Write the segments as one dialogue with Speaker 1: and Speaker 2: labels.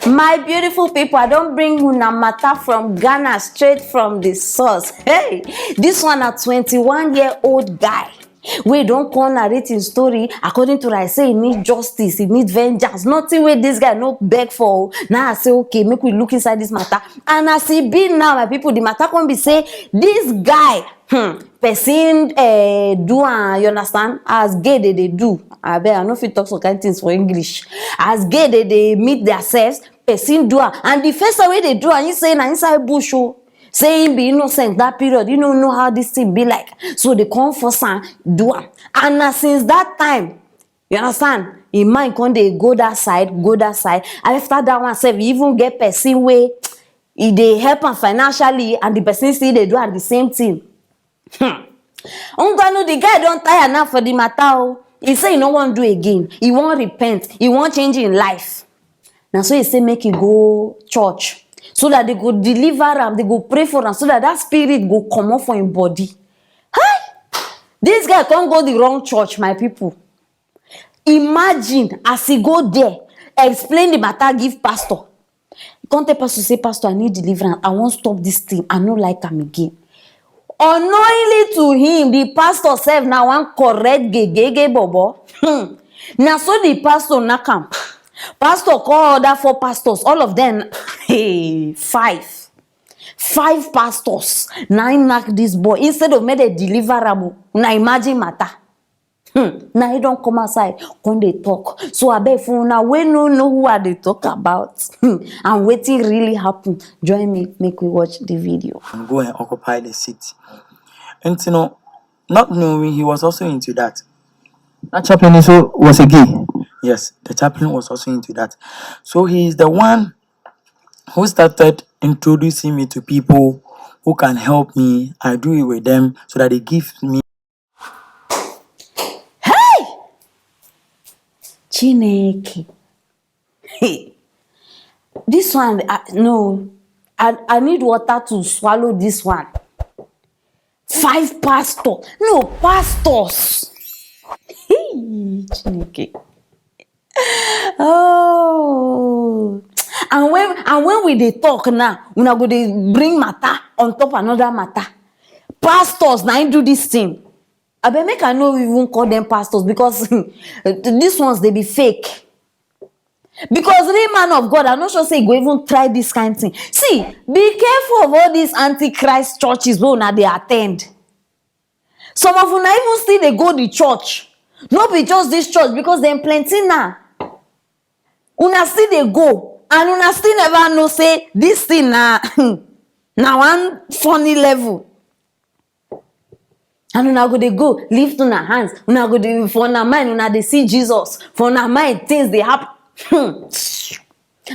Speaker 1: My beautiful people, I don't bring una matter from Ghana straight from the source. Hey, this one a 21-year-old guy. We don't call narrating story according to I say he need justice, he need vengeance. Nothing where this guy no beg for. Now I say okay, make we look inside this matter. And as he be now, my people, the matter can be say this guy, person do you understand? As gay they do. I bet I know if you talk some kind of things for English. As gay they meet themselves, person do and the first way they do and you say na inside bush. Saying be innocent that period, you don't know how this thing be like. So they come for some do am. And since that time, you understand? In mind, when they go that side. And after that one, say we even get person way, they help them financially, and the person see they do the same thing. Know the guy don't tire enough for the matter. He say he no want do again. He won't repent. He won't change in life. Now so he say make he go church. So that they go deliver him, they go pray for him, so that spirit go come off for him body. Hi! This guy can't go the wrong church, my people. Imagine as he go there, explain the matter, give pastor. Can't tell pastor say, pastor, I need deliverance. I won't stop this thing. I don't like him again. Unknowingly to him, the pastor said, now one correct gay bobo. Now so the pastor knock him. Pastor call other 4 pastors, all of them, hey, 5 pastors. Now knock this boy instead of make a deliverable. Now imagine matter. Now he don't come outside when they talk. So I bet for now we no know who are they talk about and waiting really happen. Join me, make we watch the video.
Speaker 2: And go and occupy the seat. And you know, not knowing he was also into that.
Speaker 3: That chaplain also was a gay.
Speaker 2: Yes, the chaplain was also into that. So he is the one who started introducing me to people who can help me. I do it with them so that they give me.
Speaker 1: Hey! Chineke. Hey. This one, no. I need water to swallow this one. 5 pastors. No, pastors. Hey, Chineke. Oh, and when we they talk now, we are going to bring matter on top another matter. Pastors now do this thing. I bet make I know even call them pastors because these ones they be fake. Because the man of God, I'm not sure say go even try this kind of thing. See, be careful of all these antichrist churches where now they attend. Some of them even still they go to church. Not be just this church because them plenty now. Una still they go and una still never know say this thing now one funny level. And una go they go lift una hands. Una go they for una mind una they see Jesus. For una mind things they happen.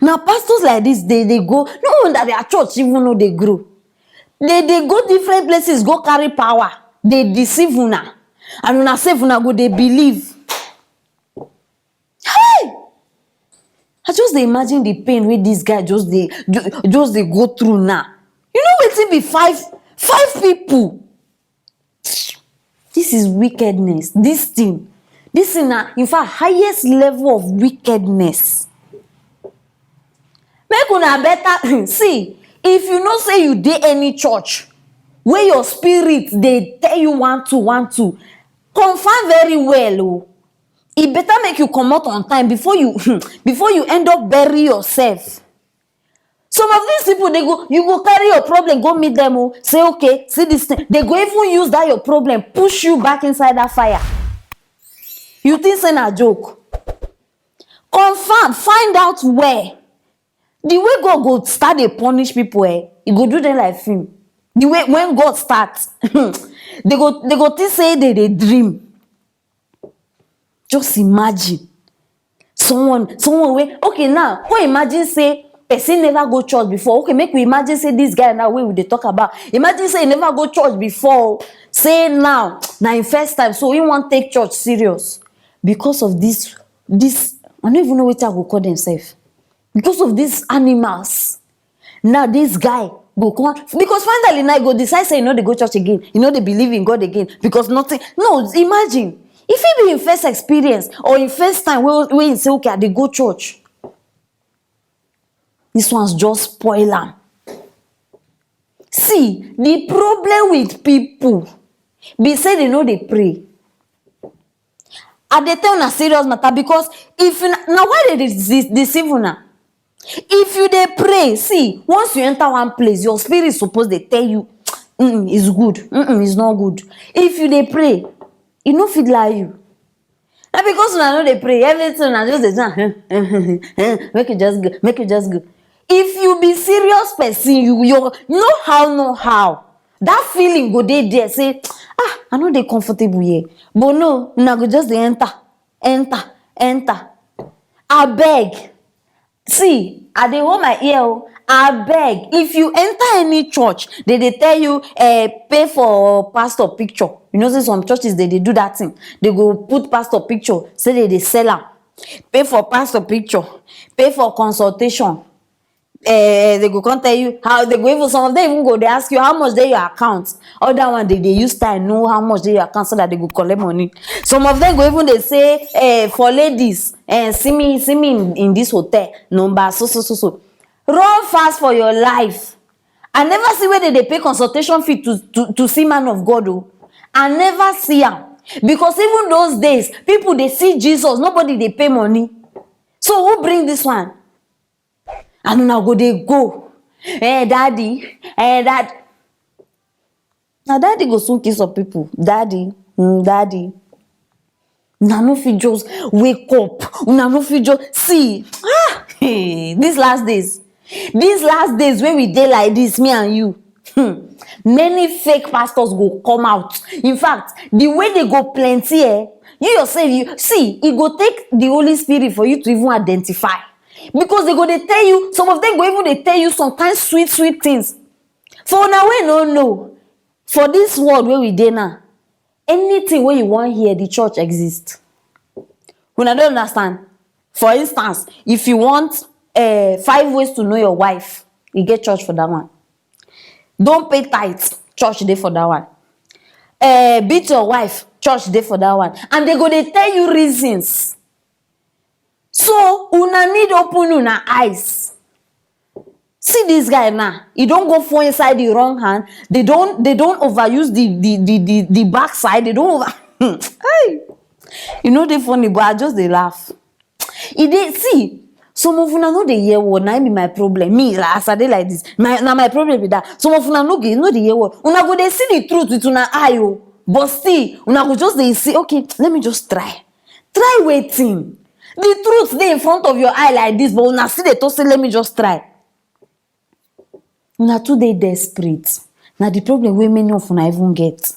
Speaker 1: Now pastors like this they go no wonder their church even know they grow. They go different places go carry power. They deceive una. And una say una go they believe. Hey! I just they imagine the pain with this guy just they go through now. You know what's be five people. This is wickedness. This thing in fact highest level of wickedness. Make una better see if you know say you dey any church where your spirit they tell you want to confirm very well. Oh. It better make you come out on time before you end up bury yourself. Some of these people you go carry your problem, go meet them, oh, say okay, see this thing. They go even use that your problem, push you back inside that fire. You think it's a joke? Confirm, find out where. The way God go start to punish people, he go do them like film. The way when God starts, they go think say they dream. Just imagine someone way. Okay, now go imagine say person never go church before. Okay, make we imagine say this guy now we talk about. Imagine say he never go church before. Say now in first time, so he won't take church serious because of this. I don't even know what I will call themselves. Because of these animals. Now this guy go come because finally now go decide say they go church again. They believe in God again because nothing. No, imagine. If it be in first experience or in first time when you say, okay, they go church. This one's just spoil am. See, the problem with people be say they no dey pray. I dey tell una serious matter, because if now why they deceive una? If you dey pray, see, once you enter one place, your spirit suppose dey tell you it's good, it's not good. If you dey pray, e no fit lie you. Na because una no dey pray, everything una just dey make you just go. If you be serious person, you know how that feeling go dey there, say I no dey comfortable here, but no, una go just dey enter. Abeg, see, I dey hold my ear. Abeg, if you enter any church, they tell you pay for pastor picture. You know, say some churches they do that thing. They go put pastor picture, say they sell am. Pay for pastor picture, pay for consultation. They go come tell you how they go, even some of them even go, they ask you how much dey your account. Other one they use time know how much dey your account, so that they go collect money. Some of them go even they say for ladies, see me in this hotel number so. Run fast for your life. I never see where they pay consultation fee to see man of God. I never see am, because even those days people they see Jesus, nobody they pay money. So who bring this one? And now they go, daddy, dad. Now daddy go soon kiss some people. Daddy. Una no fit just wake up. Una no fit just see. These last days when we dey like this, me and you, many fake pastors go come out. In fact, the way they go plenty, you yourself, you see, it go take the Holy Spirit for you to even identify. Because they go, they tell you, some of them go even they tell you sometimes sweet things. For now, we no know. For this world where we dey now, anything where you want here, the church exists. When I don't understand. For instance, if you want 5 ways to know your wife, you get church for that one. Don't pay tithes, church dey for that one. Beat your wife, church dey for that one. And they go, they tell you reasons. So una need open una eyes. See this guy now, he don't go for inside the wrong hand. They don't overuse the back side. They don't over. Hey, you know they funny, but I just they laugh. See, some of una know the hear word. Now be my problem. Me, as I dey like this, my problem with that. Some of una know the hear word. Una go they see the truth with una eye, but still una go just they see. Okay, let me just try waiting. The truth dey in front of your eye like this, but una see the to say let me just try. Una too dey desperate. Now the problem wey many of una even get.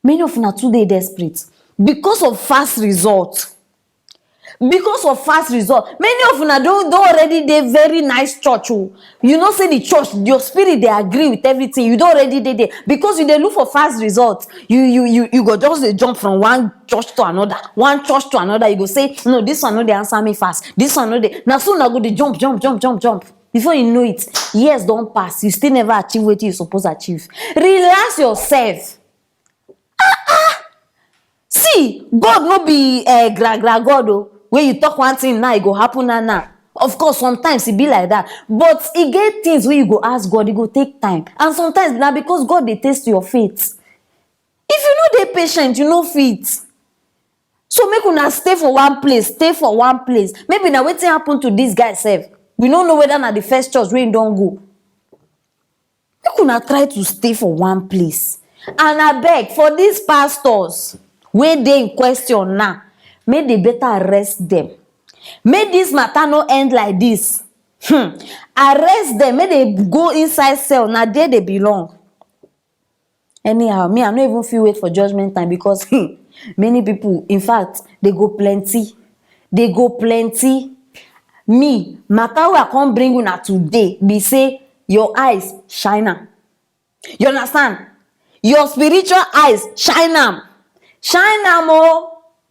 Speaker 1: Many of una too dey desperate because of fast result. Because of fast result, many of una don't already dey very nice church. You know, say the church, your spirit they agree with everything. You don't already dey there because you dey look for fast results. You go just dey jump from one church to another, You go say, no, this one no dey answer me fast. This one no dey. Now soon I go dey jump. Before you know it, years don't pass. You still never achieve what you supposed to achieve. Relax yourself. See, God no be God. When you talk one thing now, it go happen now. Of course, sometimes it be like that. But it get things where you go ask God, it go take time. And sometimes now because God they taste your faith. If you know they patient, you know faith. So make una stay for one place. Maybe now wetin happen to this guy sef. We don't know whether na the first church where he don't go. Make una try to stay for one place. And I beg for these pastors where they in question now, may they better arrest them. May this matter no end like this. Arrest them. May they go inside cell. Now there they belong. Anyhow, me I no even feel wait for judgment time, because many people, in fact, they go plenty. Me, matter wey I come bring una today be say your eyes shine am. You understand? Your spiritual eyes shine am.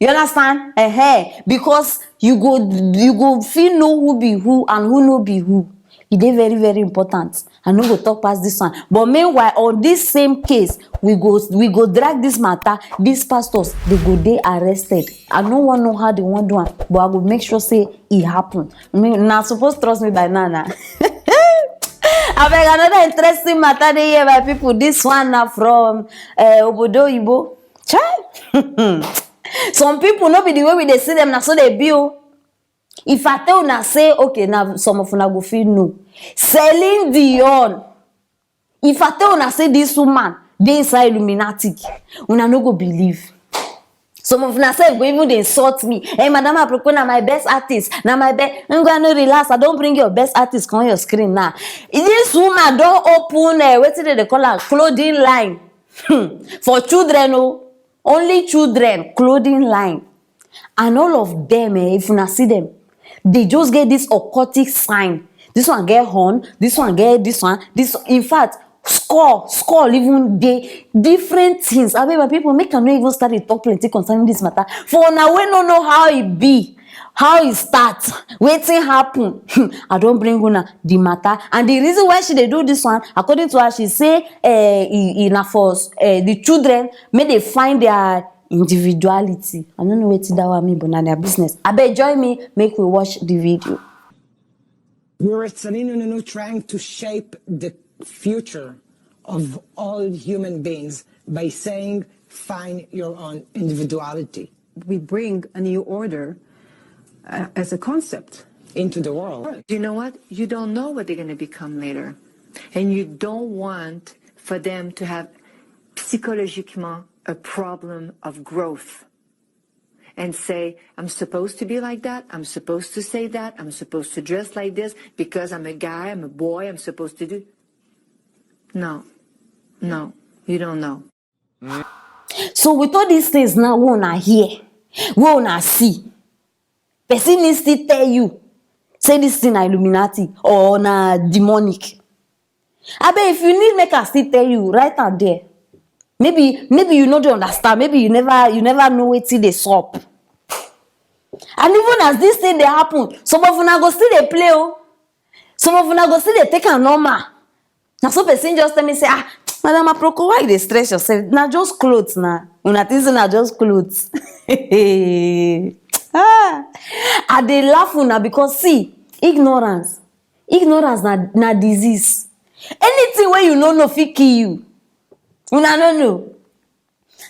Speaker 1: You understand? Because you go feel know who be who and who no be who. It is very, very important. I no go talk past this one. But meanwhile, on this same case, we go drag this matter. These pastors, they go dey arrested. I no wan know how they wan do am, but I go make sure say it happen. Now suppose trust me by now. Abeg, another interesting matter dey here by people. This one na from obodo oyibo. Chai. Some people no be the way we dey see them, na so they be o. If I tell una say okay, now some of una go feel no. Celine Dion. If I tell una say this woman dey inside Illuminati, una no go believe. Some of una say go even dey insult me. Hey, Madam Aproko, na my best artist. Na my best. No relax. I don't bring your best artist on your screen now. This woman don't open wetin they call her clothing line for children. Oh, only children clothing line, and all of them. If una see them, they just get this occultic sign. This one get horn. This one get this one. This, in fact, skull even dey different things. I mean, my people make am no even start to talk plenty concerning this matter. For now, we no know how it be, how it start, wetin happen. I don't bring una the matter, and the reason why she dey do this one, according to her, she say, na for the children make they find their individuality. I don't know wetin that one mean, but na their business. Abeg, join me, make we watch the video.
Speaker 4: We're trying to shape the future of all human beings by saying, find your own individuality.
Speaker 5: We bring a new order as a concept
Speaker 4: Into the world.
Speaker 5: You know what? You don't know what they're going to become later. And you don't want for them to have psychologiquement a problem of growth. And say, I'm supposed to be like that, I'm supposed to say that, I'm supposed to dress like this, because I'm a guy, I'm a boy, I'm supposed to do... No, you don't know.
Speaker 1: So with all these things now, we wanna hear, we wanna see. Person needs to tell you, say this thing na Illuminati or na demonic. Abeg, if you need make I still tell you, right out there. Maybe you no dey understand. Maybe you never know wetin dey sup. And even as this thing dey happen, some of una go still dey play o. Some of una go still dey take am normal. Na so person just tell me say, Madam Aproko, why you dey stress yourself? Na just clothes na. Una think say na just clothes. I dey laugh una because see, ignorance na disease. Anything wey you no know fit kill you. Una no know.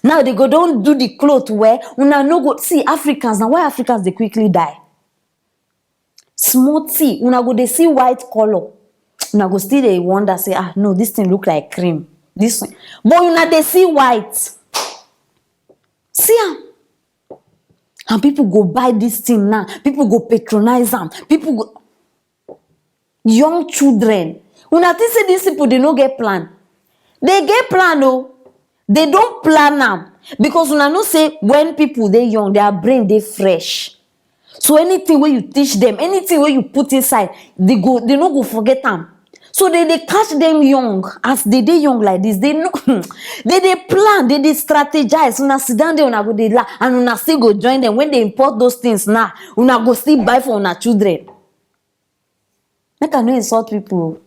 Speaker 1: Now they go don't do the cloth where una no go see Africans. Now why Africans they quickly die? Small tea. Una go they see white color. Una go still they wonder say no, this thing look like cream. This one, but una they see white. See am. And people go buy this thing now. People go patronize them. People go young children. Una think say these people they no get plan. They get plan oh. They don't plan them. Because una know say when people they young, their brain they fresh. So anything where you teach them, anything where you put inside, they no go forget them. So they catch them young. As they young like this, they know they plan, they strategize. Una sit down there, una go they la, and una still go join them. When they import those things now, una go still buy for una children. Make I no insult people.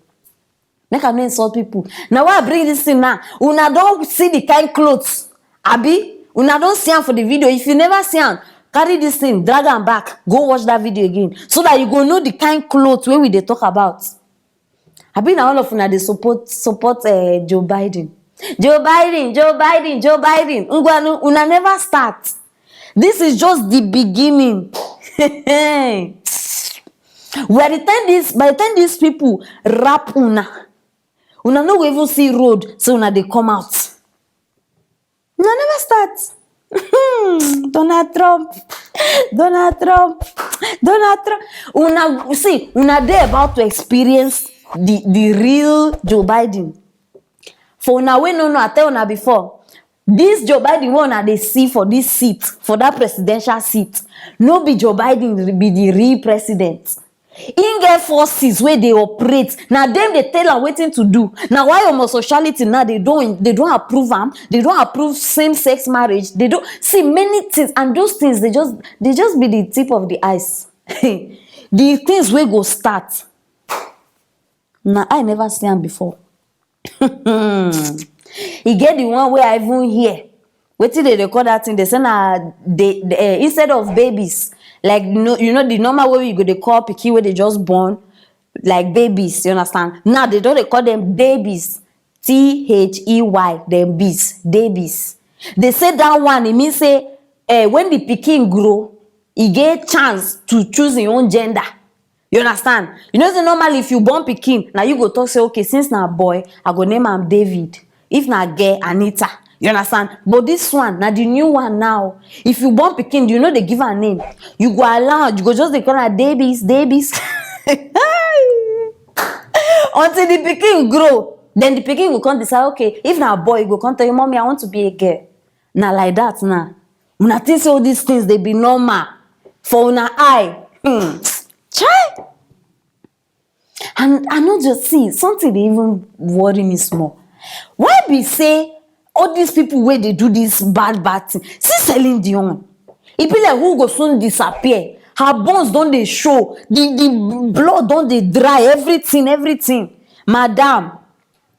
Speaker 1: Make I no insult people. Now why I bring this thing now? Una don't see the kind clothes. Abi, una don't see them for the video. If you never see them, carry this thing, drag them back, go watch that video again, so that you go know the kind clothes where we they talk about. Abi na all of una they support Joe Biden. Joe Biden. Una never start. This is just the beginning. By the time these people rap una no even see road, so una they come out. Una never start. Donald Trump. Una see, una they about to experience the real Joe Biden. For now, we no, I tell una before. This Joe Biden one they see for this seat, for that presidential seat. No be Joe Biden be the real president. In get forces where they operate. Now them they tell her waiting to do. Now why homosexuality now they don't approve them. They don't approve same-sex marriage. They don't see many things, and those things they just be the tip of the ice. The things will go start. Nah, I never see am before. E get the one wey I even hear. Wetin dey call that thing? They say na instead of babies, like you know the normal way we go dey call pikin wey they just born, like babies. You understand? Now they don dey call them theybies. They, them bees, theybies. They say that one, e mean say when the pikin grow, e get chance to choose im own gender. You understand? You know say normally if you born pikin, na you go talk say, okay, since na boy, I go name am David. If na girl, Anita. You understand? But this one, na the new one now. If you born pikin, you know they give her name. You go allow, you go just dey call her theybies. Until the pikin grow, then the pikin go come decide, okay, if na boy, go come tell you, mommy, I want to be a girl. Na like that now. Una think say all these things they be normal for una eye. Chai! And I no just see something dey even worry me small. Why be say all these people wey dey do this bad thing? See Celine Dion, e be like who go soon disappear. Her bones don dey show, the blood don dey dry, everything. Madam,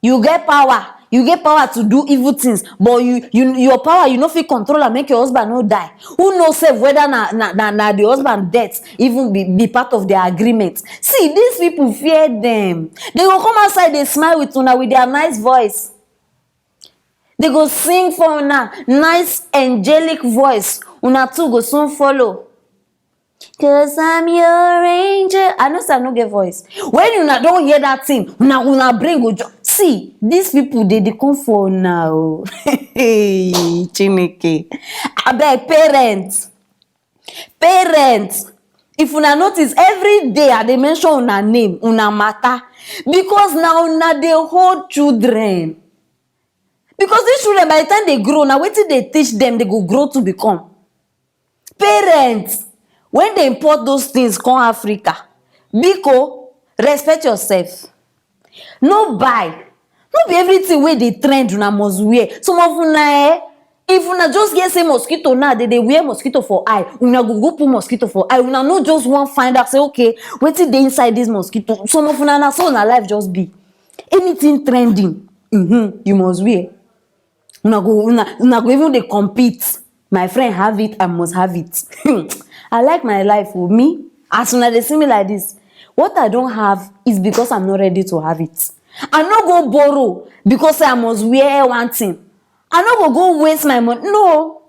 Speaker 1: you get power to do evil things, but your power you no fit control am make your husband no die. Who knows sef whether na the husband death even be part of their agreement. See, these people fear them. They go come outside, they smile with una with their nice voice. They go sing for una nice angelic voice. Una too go soon follow. Cause I'm your angel. I know say I no get voice. When una don hear that thing, una brain go see, these people they come for now. Hey, Chineke. Abeg, parents. If una notice, every day I dey mention una name, una matter, because now una dey hold children. Because these children, by the time they grow, now wetin they teach them, they go grow to become. Parents, when they import those things come Africa, biko, respect yourself. No buy. No be everything wey dey trend una must wear. Some of una if una just get say mosquito now, they wear mosquito for eye, una go put mosquito for eye. Una no just wan find out say, okay, wetin dey inside this mosquito. Some of una na so una life just be. Anything trending, you must wear. Una go even dey compete. My friend have it, I must have it. I like my life for me. As una dey see me like this, what I don't have is because I'm not ready to have it. I no go borrow because I must wear one thing. I no go waste my money. No.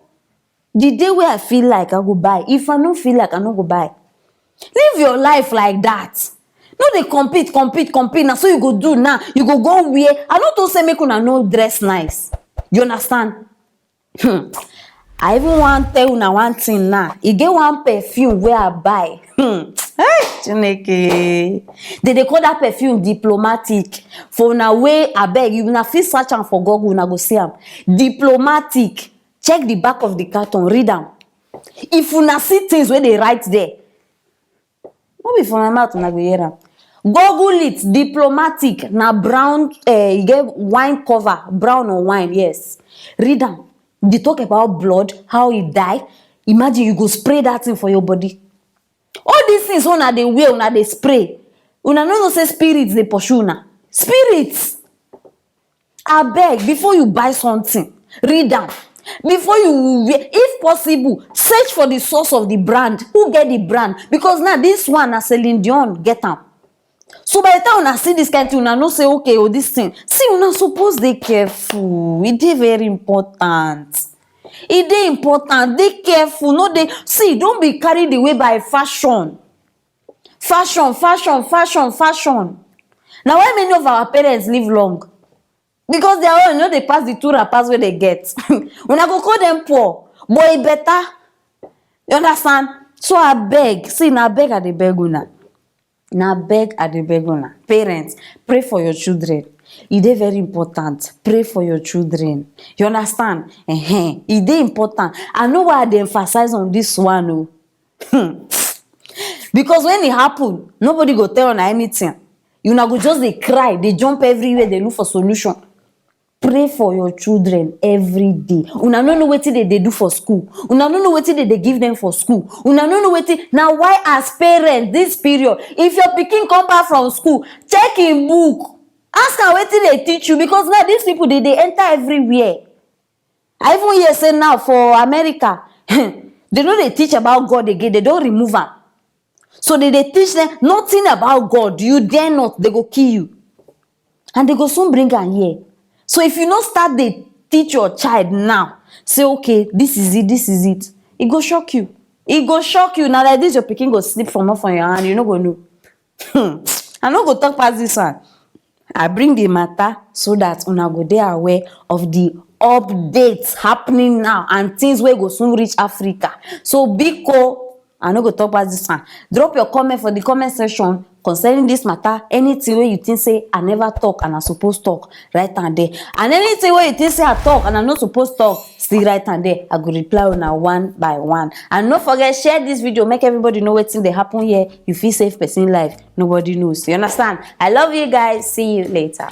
Speaker 1: The day where I feel like I go buy. If I no feel like I no go buy. Live your life like that. No dey compete. Now so you go do now. You go wear. I no talk say make una no dress nice. You understand? I even want tell una one thing now. E get one perfume where I buy. Hey, Chineke. They call that perfume diplomatic. For una way, abeg, you na fit search am for Google, una go see am. Diplomatic. Check the back of the carton, read am. If una see things where they write there, no be for my mouth una go hear am. Google it. Diplomatic. Na brown. You get wine cover, brown or wine. Yes. Read am. They talk about blood, how it die. Imagine you go spray that thing for your body. All these things una dey wear, una dey spray. Una no know say spirits dey pursue una. Spirits. Abeg, before you buy something, read am. Before you wear, if possible, search for the source of the brand. Who get the brand? Because now this one na Celine Dion get am. So by the time una see this kind of thing, una know say, okay, this thing. See, una suppose dey careful. It dey very important. E dey important. Dey careful. No dey see. Don't be carried away by fashion. Fashion. Now why many of our parents live long? Because they are all, you know, they pass the 2 wrappers where they get. Una go call them poor, but e better. You understand? So I beg. See, na beg I dey beg una. Na beg I dey beg una. Parents, pray for your children. E dey very important. Pray for your children. You understand? E dey important. I know why I dey emphasize on this one. Because when it happen, nobody go tell una anything. You na go just dey cry, dey jump everywhere, dey look for solution. pray for your children every day. Una no know wetin they do for school. Una no know wetin they give them for school. Una no know wetin. Now why as parents this period, if your pikin come back from school, check in book. Ask am wetin they teach you, because now these people they enter everywhere. I even hear say now for America, they no dey teach about God again. They don't remove am. So they teach them nothing about God. You dare not, they go kill you. And they go soon bring am here. So if you no start dey teach your child now, say okay, this is it, e go shock you. E go shock you. Now like this, your pikin go sleep for more from your hand, you no go know. I no go talk past this one. I bring the matter so that una go dey aware of the updates happening now and things wey go soon reach Africa. So biko, I no go talk about this one. Drop your comment for the comment section concerning this matter. Anything wey you think say I never talk and I suppose talk, write am there. And anything wey you think say I talk and I not supposed talk, still write am there. I go reply una one by one. And no forget, share this video, make everybody know wetin dey happen here. You feel safe person life, nobody knows. You understand? I love you guys. See you later.